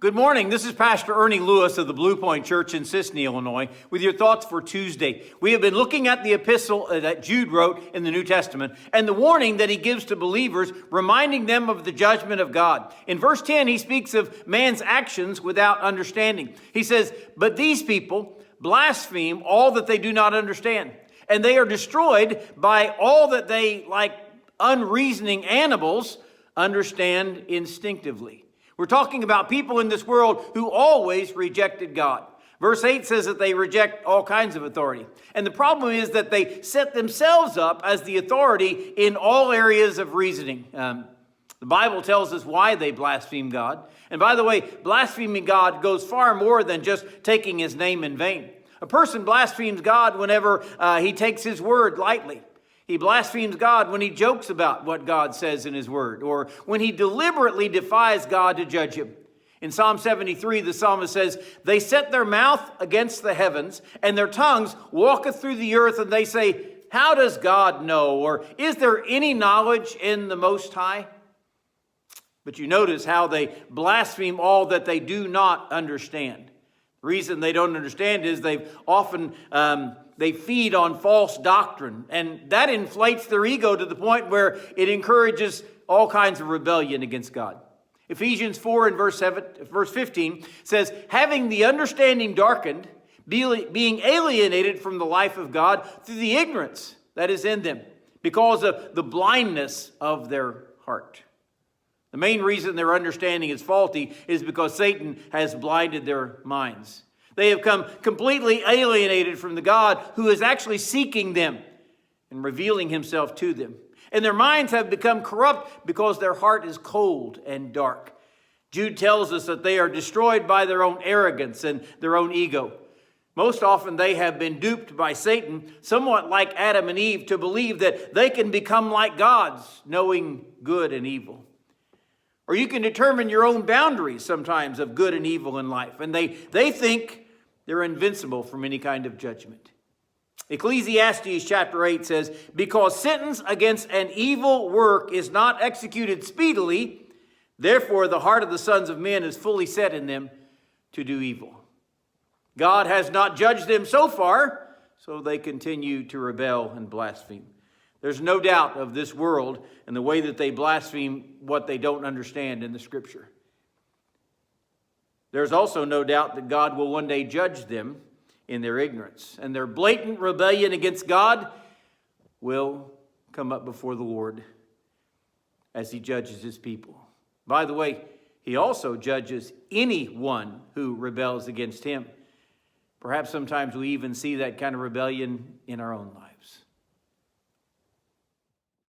Good morning. This is Pastor Ernie Lewis of the Blue Point Church in Sisney, Illinois, with your thoughts for Tuesday. We have been looking at the epistle that Jude wrote in the New Testament and the warning that he gives to believers, reminding them of the judgment of God. In verse 10, he speaks of man's actions without understanding. He says, "But these people blaspheme all that they do not understand, and they are destroyed by all that they, like unreasoning animals, understand instinctively." We're talking about people in this world who always rejected God. Verse 8 says that they reject all kinds of authority. And the problem is that they set themselves up as the authority in all areas of reasoning. The Bible tells us why they blaspheme God. And by the way, blaspheming God goes far more than just taking his name in vain. A person blasphemes God whenever he takes his word lightly. He blasphemes God when he jokes about what God says in his word, or when he deliberately defies God to judge him. In Psalm 73, the psalmist says, "They set their mouth against the heavens, and their tongues walketh through the earth, and they say, how does God know? Or is there any knowledge in the Most High?" But you notice how they blaspheme all that they do not understand. The reason they don't understand is they've often they feed on false doctrine, and that inflates their ego to the point where it encourages all kinds of rebellion against God. Ephesians 4 and verse 15 says, "Having the understanding darkened, being alienated from the life of God through the ignorance that is in them, because of the blindness of their heart." The main reason their understanding is faulty is because Satan has blinded their minds. They have come completely alienated from the God who is actually seeking them and revealing himself to them. And their minds have become corrupt because their heart is cold and dark. Jude tells us that they are destroyed by their own arrogance and their own ego. Most often they have been duped by Satan, somewhat like Adam and Eve, to believe that they can become like gods, knowing good and evil. Or you can determine your own boundaries sometimes of good and evil in life. And they think they're invincible from any kind of judgment. Ecclesiastes chapter 8 says, "Because sentence against an evil work is not executed speedily, therefore the heart of the sons of men is fully set in them to do evil." God has not judged them so far, so they continue to rebel and blaspheme. There's no doubt of this world and the way that they blaspheme what they don't understand in the Scripture. There's also no doubt that God will one day judge them in their ignorance, and their blatant rebellion against God will come up before the Lord as he judges his people. By the way, he also judges anyone who rebels against him. Perhaps sometimes we even see that kind of rebellion in our own lives.